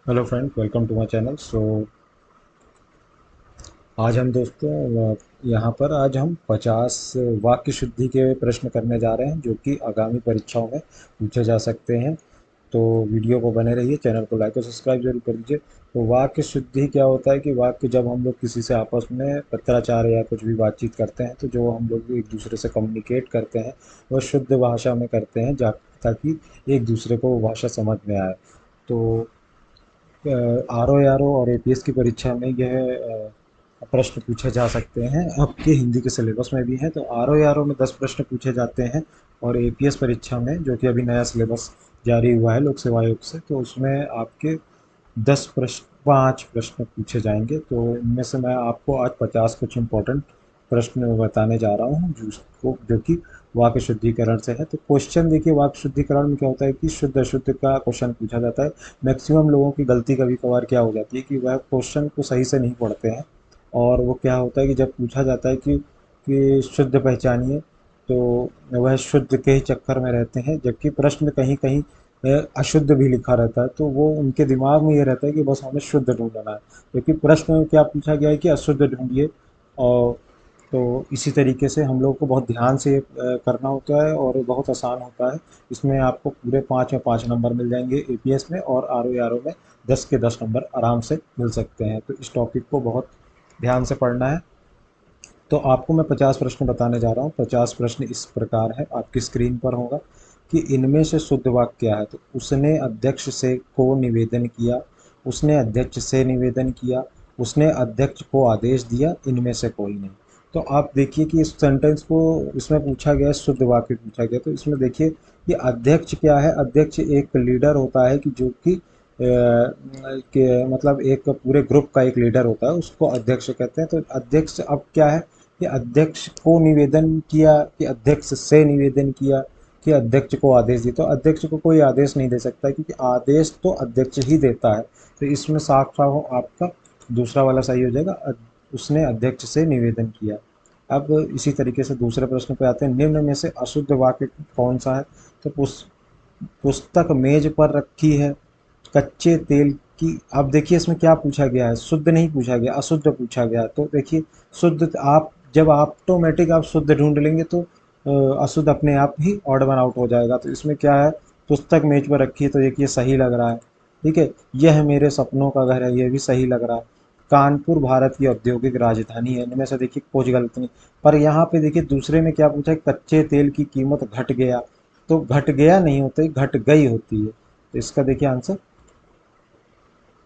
Hello friend, welcome to my channel. आज हम दोस्तों यहाँ पर आज हम 50 वाक्य शुद्धि के प्रश्न करने जा रहे हैं जो कि आगामी परीक्षाओं में पूछे जा सकते हैं। तो वीडियो को बने रहिए, चैनल को लाइक और सब्सक्राइब जरूर कर लीजिए। तो वाक्य शुद्धि क्या होता है कि वाक्य जब हम लोग किसी से आपस में पत्राचार या कुछ भी बातचीत करते हैं तो जो हम लोग एक दूसरे से कम्युनिकेट करते हैं वह शुद्ध भाषा में करते हैं ताकि एक दूसरे को वो भाषा समझ में आए। तो आर ओ आर ओ और एपीएस की परीक्षा में यह प्रश्न पूछे जा सकते हैं। आपके हिंदी के सिलेबस में भी हैं। तो आर ओ आर ओ में 10 प्रश्न पूछे जाते हैं और एपीएस परीक्षा में जो कि अभी नया सिलेबस जारी हुआ है लोक सेवा आयोग से, तो उसमें आपके 10 प्रश्न 5 प्रश्न पूछे जाएंगे। तो इनमें से मैं आपको आज 50 कुछ इम्पोर्टेंट प्रश्न बताने जा रहा हूँ जो कि वाक्य शुद्धिकरण से है। तो क्वेश्चन देखिए, वाक्य शुद्धिकरण में क्या होता है कि शुद्ध अशुद्ध का क्वेश्चन पूछा जाता है। मैक्सिमम लोगों की गलती कभी कभार क्या हो जाती है कि वह क्वेश्चन को सही से नहीं पढ़ते हैं और वो क्या होता है कि जब पूछा जाता है कि शुद्ध पहचानिए तो वह शुद्ध के ही चक्कर में रहते हैं, जबकि प्रश्न कहीं कहीं अशुद्ध भी लिखा रहता है। तो वो उनके दिमाग में ये रहता है कि बस हमें शुद्ध ढूंढना है, क्योंकि प्रश्न में क्या पूछा गया है कि अशुद्ध ढूंढिए। और तो इसी तरीके से हम लोग को बहुत ध्यान से करना होता है और बहुत आसान होता है। इसमें आपको पूरे 5 में 5 नंबर मिल जाएंगे एपीएस में, और आर ओ में 10 के 10 नंबर आराम से मिल सकते हैं। तो इस टॉपिक को बहुत ध्यान से पढ़ना है। तो आपको मैं 50 प्रश्न बताने जा रहा हूँ। 50 प्रश्न इस प्रकार है, आपकी स्क्रीन पर होगा कि इनमें से शुद्ध वाक्य क्या है। तो उसने अध्यक्ष से को निवेदन किया, उसने अध्यक्ष से निवेदन किया, उसने अध्यक्ष को आदेश दिया, इनमें से कोई नहीं। तो आप देखिए कि इस सेंटेंस को इसमें पूछा गया है, शुद्ध वाक्य पूछा गया। तो इसमें देखिए कि अध्यक्ष क्या है। अध्यक्ष एक लीडर होता है कि जो कि के मतलब एक पूरे ग्रुप का एक लीडर होता है, उसको अध्यक्ष कहते हैं। तो अध्यक्ष अब क्या है कि अध्यक्ष को निवेदन किया कि अध्यक्ष से निवेदन किया कि अध्यक्ष को आदेश दिया। तो अध्यक्ष को कोई आदेश नहीं दे सकता, क्योंकि आदेश तो अध्यक्ष ही देता है। तो इसमें साफ साफ आपका दूसरा वाला सही हो जाएगा, उसने अध्यक्ष से निवेदन किया। अब इसी तरीके से दूसरे प्रश्न पे आते हैं। निम्न में से अशुद्ध वाक्य कौन सा है। तो पुस्तक मेज पर रखी है, कच्चे तेल की। अब देखिए इसमें क्या पूछा गया है, शुद्ध नहीं पूछा गया, अशुद्ध पूछा गया। तो देखिए शुद्ध आप जब ऑटोमेटिक आप शुद्ध ढूंढ लेंगे तो अशुद्ध अपने आप ही ऑड वन आउट हो जाएगा। तो इसमें क्या है, पुस्तक मेज पर रखी है, तो देखिए सही लग रहा है। ठीक है, यह मेरे सपनों का घर है, यह भी सही लग रहा है। कानपुर भारत की औद्योगिक राजधानी है, इनमें से देखिए कुछ गलत नहीं। पर यहाँ पे देखिए दूसरे में क्या पूछा है, कच्चे तेल की कीमत घट गया। तो घट गया नहीं होता, घट गई होती है। तो इसका देखिए आंसर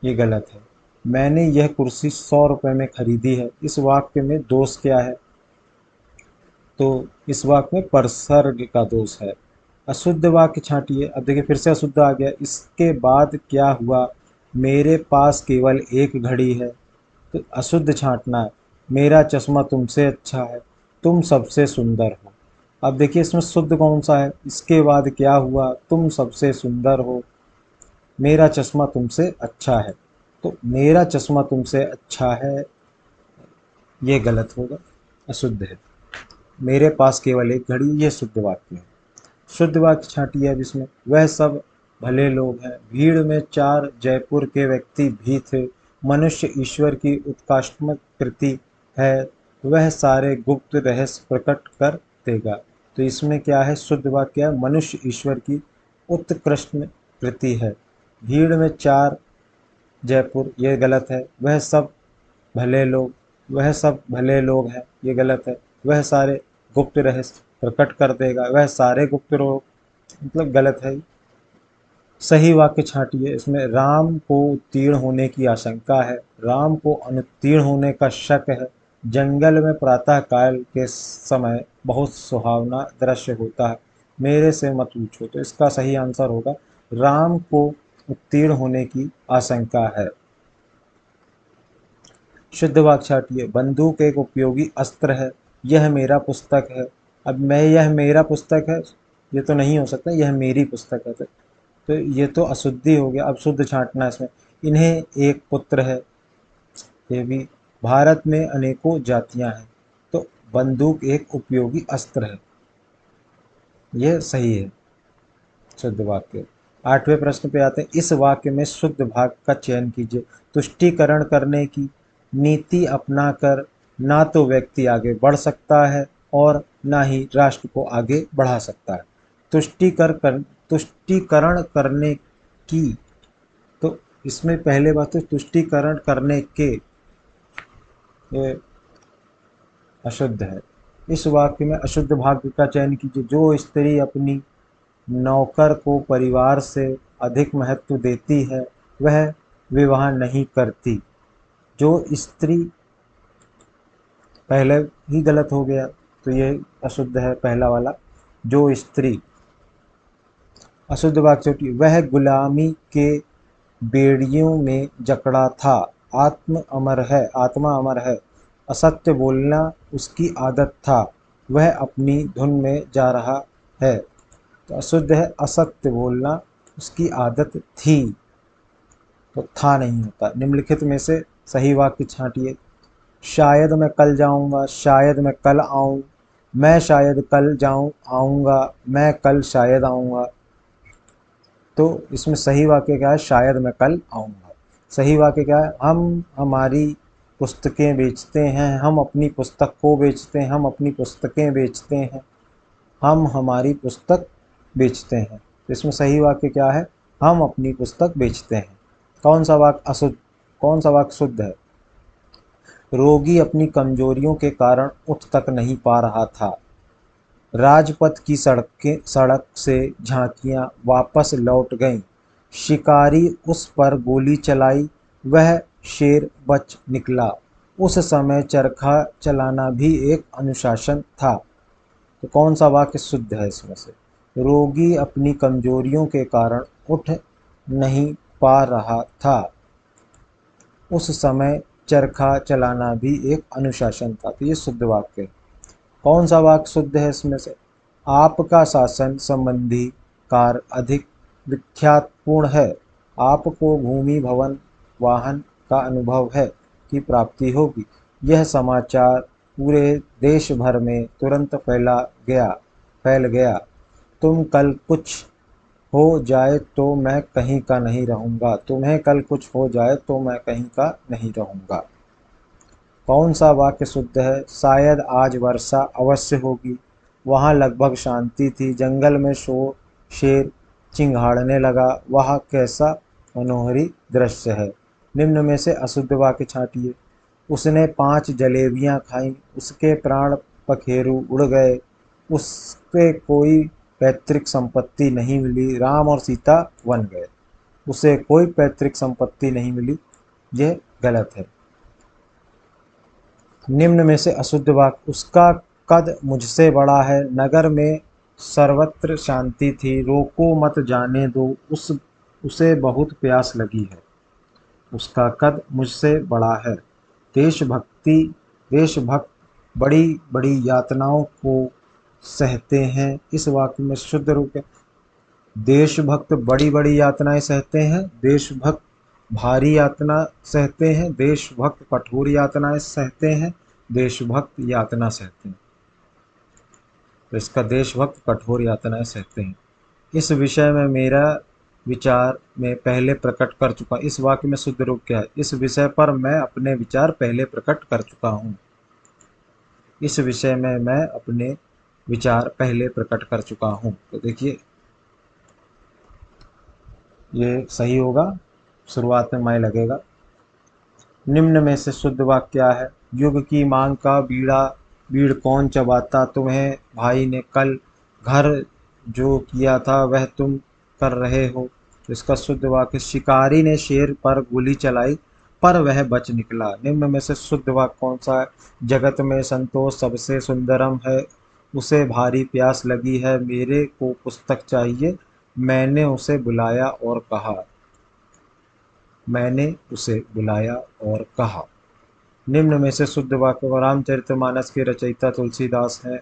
ये गलत है। मैंने यह कुर्सी 100 रुपये में खरीदी है, इस वाक्य में दोष क्या है। तो इस वाक्य में परसर्ग का दोष है। अशुद्ध वाक्य छांटिए। अब देखिए फिर से अशुद्ध आ गया। इसके बाद क्या हुआ, मेरे पास केवल एक घड़ी है। तो अशुद्ध छांटना है। मेरा चश्मा तुमसे अच्छा है, तुम सबसे सुंदर हो। अब देखिए इसमें शुद्ध कौन सा है, इसके बाद क्या हुआ, तुम सबसे सुंदर हो, मेरा चश्मा तुमसे अच्छा है। तो मेरा चश्मा तुमसे अच्छा है, ये गलत होगा, अशुद्ध है। मेरे पास केवल एक घड़ी, ये शुद्ध वाक्य है। शुद्ध वाक्य छांटिए अब इसमें। वह सब भले लोग हैं, भीड़ में 4 जयपुर के व्यक्ति भी थे। मनुष्य ईश्वर की उत्कृष्टतम कृति है, वह सारे गुप्त रहस्य प्रकट कर देगा। तो इसमें क्या है, शुद्ध वाक्य है मनुष्य ईश्वर की उत्कृष्ट कृति है। भीड़ में 4 जयपुर, ये गलत है। वह सब भले लोग, वह सब भले लोग हैं, ये गलत है। वह सारे गुप्त रहस्य प्रकट कर देगा, वह सारे गुप्त लोग, मतलब गलत है। सही वाक्य छांटिए इसमें। राम को उत्तीर्ण होने की आशंका है, राम को अनुत्तीर्ण होने का शक है। जंगल में प्रातः काल के समय बहुत सुहावना दृश्य होता है, मेरे से मत पूछो। तो इसका सही आंसर होगा, राम को उत्तीर्ण होने की आशंका है। शुद्ध वाक्य छाटिए। बंदूक एक उपयोगी अस्त्र है, यह मेरा पुस्तक है। अब मैं, यह मेरा पुस्तक है, ये तो नहीं हो सकता, यह मेरी पुस्तक है। तो ये तो अशुद्धि हो गया। अब शुद्ध छांटना है इसमें। इन्हें एक पुत्र है, ये भी। भारत में अनेकों जातियां हैं, तो बंदूक एक उपयोगी अस्त्र है, ये सही है शुद्ध वाक्य। 8वें प्रश्न पे आते हैं। इस वाक्य में शुद्ध भाग का चयन कीजिए। तुष्टीकरण करने की नीति अपनाकर ना तो व्यक्ति आगे बढ़ सकता है और ना ही राष्ट्र को आगे बढ़ा सकता है। तुष्टीकरण करने की, तो इसमें पहले बात तो तुष्टीकरण करने के, ये अशुद्ध है। इस वाक्य में अशुद्ध भाग का चयन कीजिए। जो स्त्री अपनी नौकर को परिवार से अधिक महत्व देती है वह विवाह नहीं करती। जो स्त्री, पहले ही गलत हो गया तो ये अशुद्ध है पहला वाला। जो स्त्री, अशुद्ध वाक्य चोटी, वह गुलामी के बेड़ियों में जकड़ा था। आत्मा अमर है। असत्य बोलना उसकी आदत था। वह अपनी धुन में जा रहा है। तो अशुद्ध है असत्य बोलना उसकी आदत थी, तो था नहीं होता। निम्नलिखित में से सही वाक्य छांटिए। शायद मैं कल जाऊंगा, शायद मैं कल आऊं, मैं शायद कल जाऊं आऊंगा, मैं कल शायद आऊंगा। तो इसमें सही वाक्य क्या है? शायद मैं कल आऊंगा। सही वाक्य क्या है? हम हमारी पुस्तकें बेचते हैं, हम अपनी पुस्तक को बेचते हैं, हम अपनी पुस्तकें बेचते हैं, हम हमारी पुस्तक बेचते हैं। तो इसमें सही वाक्य क्या है? हम अपनी पुस्तक बेचते हैं। कौन सा वाक्य अशुद्ध, कौन सा वाक्य शुद्ध है? रोगी अपनी कमजोरियों के कारण उठ तक नहीं पा रहा था। राजपथ की सड़क से झांकियां वापस लौट गईं। शिकारी उस पर गोली चलाई, वह शेर बच निकला। उस समय चरखा चलाना भी एक अनुशासन था। तो कौन सा वाक्य शुद्ध है इसमें से? रोगी अपनी कमजोरियों के कारण उठ नहीं पा रहा था। उस समय चरखा चलाना भी एक अनुशासन था। तो ये शुद्ध वाक्य है। कौन सा वाक्य शुद्ध है इसमें से? आपका शासन संबंधी कार्य अधिक विख्यातपूर्ण है। आपको भूमि भवन वाहन का अनुभव है की प्राप्ति होगी। यह समाचार पूरे देश भर में तुरंत फैल गया। तुम कल कुछ हो जाए तो मैं कहीं का नहीं रहूँगा। तुम्हें कल कुछ हो जाए तो मैं कहीं का नहीं रहूँगा। कौन सा वाक्य शुद्ध है? शायद आज वर्षा अवश्य होगी। वहाँ लगभग शांति थी। जंगल में शेर चिंघाड़ने लगा। वह कैसा मनोहरी दृश्य है। निम्न में से अशुद्ध वाक्य छांटिए। उसने 5 जलेबियाँ खाईं, उसके प्राण पखेरु उड़ गए, उसके कोई पैतृक संपत्ति नहीं मिली, राम और सीता वन गए। उसे कोई पैतृक संपत्ति नहीं मिली, यह गलत है। निम्न में से अशुद्ध वाक्य। उसका कद मुझसे बड़ा है। नगर में सर्वत्र शांति थी। रोको मत जाने दो, उसे बहुत प्यास लगी है। उसका कद मुझसे बड़ा है। देशभक्त बड़ी बड़ी यातनाओं को सहते हैं। इस वाक्य में शुद्ध रूप है। देशभक्त बड़ी बड़ी यातनाएं सहते हैं। देशभक्त भारी यातना सहते हैं। देशभक्त कठोर यातनाएं सहते हैं। देशभक्त यातना सहते हैं। तो इसका देशभक्त कठोर यातनाएं सहते हैं। इस विषय में मेरा विचार मैं पहले प्रकट कर चुका। इस वाक्य में शुद्ध रूप क्या है? इस विषय पर मैं अपने विचार पहले प्रकट कर चुका हूँ। इस विषय में मैं अपने विचार पहले प्रकट कर चुका हूँ। तो देखिए ये सही होगा। शुरुआत में मैं लगेगा। निम्न में से शुद्ध वाक्य क्या है? युग की मांग का बीड़ कौन चबाता? तुम्हें भाई ने कल घर जो किया था वह तुम कर रहे हो। इसका शुद्ध वाक्य। शिकारी ने शेर पर गोली चलाई पर वह बच निकला। निम्न में से शुद्ध वाक्य कौन सा है? जगत में संतोष सबसे सुंदरम है। उसे भारी प्यास लगी है। मेरे को पुस्तक चाहिए। मैंने उसे बुलाया और कहा। मैंने उसे बुलाया और कहा। निम्न में से शुद्ध वाक्य। रामचरितमानस के रचयिता तुलसीदास हैं।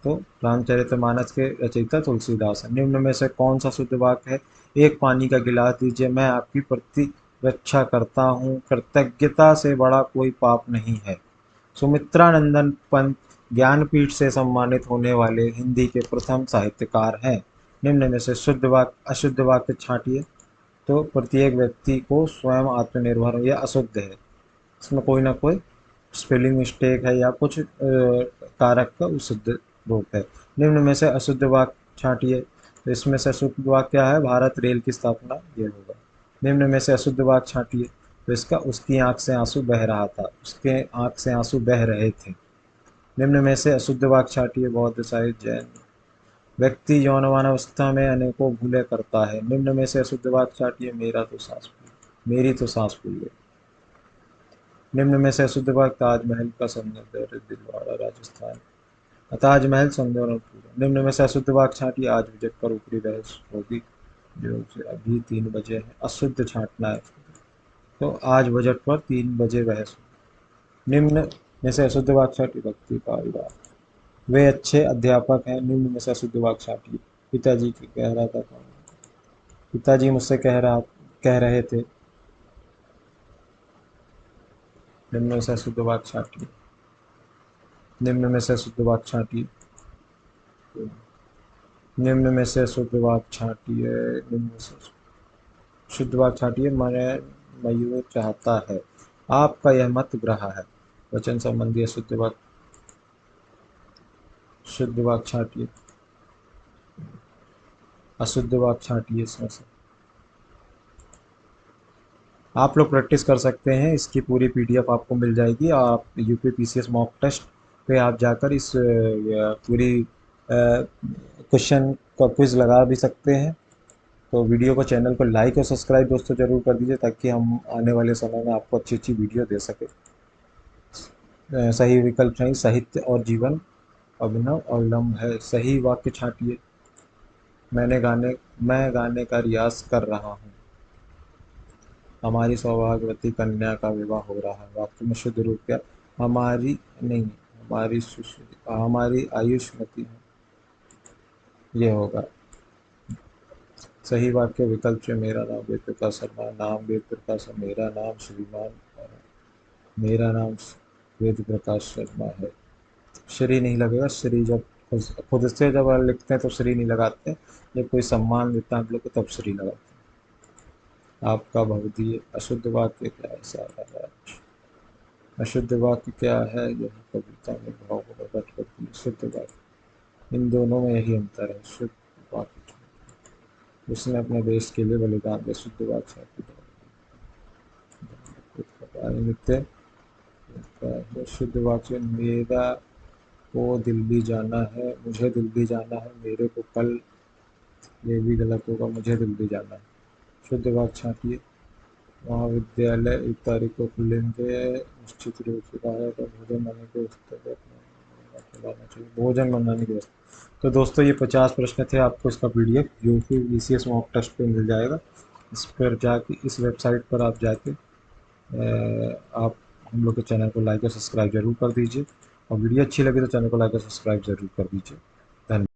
तो रामचरितमानस के रचयिता तुलसीदास हैं। निम्न में से कौन सा शुद्ध वाक्य है? एक पानी का गिलास दीजिए, मैं आपकी प्रतिरक्षा करता हूँ। कृतज्ञता से बड़ा कोई पाप नहीं है। सुमित्रानंदन पंत ज्ञानपीठ से सम्मानित होने वाले हिंदी के प्रथम साहित्यकार हैं। निम्न में से शुद्ध वाक्य अशुद्ध वाक्य छांटिए। तो प्रत्येक व्यक्ति को स्वयं आत्मनिर्भर हो, यह अशुद्ध है, इसमें कोई ना कोई स्पेलिंग मिस्टेक है या कुछ कारक का शुद्ध रूप है। निम्न में से अशुद्ध वाक्य छांटिए। तो इसमें से अशुद्ध वाक्य क्या है, भारत रेल की स्थापना, ये होगा। निम्न में से अशुद्ध वाक्य छांटिए। तो इसका उसकी आंख से आंसू बह रहा था, उसके आंख से आंसू बह रहे थे। निम्न में से अशुद्ध वाक्य छांटिए। बौद्ध साहित्य जैन। व्यक्ति यौनवान अवस्था में अनेकों भूलें करता है। निम्न में से अशुद्ध वाक्य छांटिए। मेरा तो सांस फूल मेरी तो सांस फूल गई। निम्न में से अशुद्ध वाक्य ताजमहल का सौंदर्य दिलवाड़ा राजस्थान। ताजमहल सौंदर्यपूर्ण। निम्न में से अशुद्ध वाक्य छांटिए। आज बजट पर ऊपरी बहस होगी, जो अभी 3 बजे है। अशुद्ध छांटना है, तो आज बजट पर 3 बजे बहस होगी। निम्न में से अशुद्ध वाक्य छांटिए। भक्ति परिवार। वे अच्छे अध्यापक हैं। निम्न में से अशुद्ध वाक्य छांटिए। पिताजी की कह रहा था, पिताजी मुझसे कह रहे थे। निम्न में से अशुद्ध वाक्य छांटिए। निम्न में से अशुद्ध वाक्य छांटिए। निम्न में से शुद्ध वाक्य छांटिए। निम्न में से शुद्ध वाक्य छांटिए। मैं मयूर चाहता है, आपका यह मत ग्रह है। वचन संबंधी अशुद्ध वाक्य, शुद्ध वाक्य छांटिए। अशुद्ध वाक्य छांटिए। इसमें से आप लोग प्रैक्टिस कर सकते हैं, इसकी पूरी पीडीएफ आपको मिल जाएगी। आप यूपी पीसीएस मॉक टेस्ट पे आप जाकर इस पूरी क्वेश्चन का क्विज लगा भी सकते हैं। तो वीडियो को, चैनल को लाइक और सब्सक्राइब दोस्तों ज़रूर कर दीजिए, ताकि हम आने वाले समय में आपको अच्छी अच्छी वीडियो दे सके। सही विकल्प नहीं, साहित्य और जीवन अभिनव अवलंब है। सही वाक्य छांटिए। मैं गाने का रियाज कर रहा हूँ। हमारी सौभाग्यवती कन्या का विवाह हो रहा है। वाक्य में शुद्ध रूप क्या, हमारी नहीं, हमारी आयुष्मती है, ये होगा। सही वाक्य विकल्प से मेरा नाम वेद प्रकाश शर्मा, नाम वेद प्रकाश, मेरा नाम श्रीमान, मेरा नाम वेद प्रकाश शर्मा है। श्री नहीं लगेगा। श्री जब खुद से जब लिखते हैं तो श्री नहीं लगाते, जब कोई सम्मान देता है हम लोग को तब श्री लगाते हैं। आपका भवदीय। अशुद्ध वाक्य क्या है, सारा राज। अशुद्ध वाक्य क्या है, यही कविता में भाव को प्रकट करती है। शुद्ध वाक्य, इन दोनों में यही अंतर है। शुद्ध वाक्य, उसने अपने देश के लिए बलिदान दिया। शुद्ध वाक्य नित्य। शुद्ध वाक्य, मेरा को दिल्ली जाना है, मुझे दिल्ली जाना है, मेरे को कल, ये भी गलत होगा, मुझे दिल्ली जाना है। शुद्ध वाक्य छांटिए। महाविद्यालय 1 तारीख को खुलेंगे, निश्चित रूप से बाहर का भोजन बनाने की व्यवस्था खिलाना चाहिए। भोजन बनाने की व्यवस्था। तो दोस्तों ये 50 प्रश्न थे, आपको इसका पीडीएफ जो कि बीसीएस मॉक टेस्ट पे मिल जाएगा। इस पर जाके, इस वेबसाइट पर आप जाके आप हम लोग के चैनल को लाइक और सब्सक्राइब जरूर कर दीजिए, और वीडियो अच्छी लगी तो चैनल को लाइक और सब्सक्राइब जरूर कर दीजिए। धन्यवाद।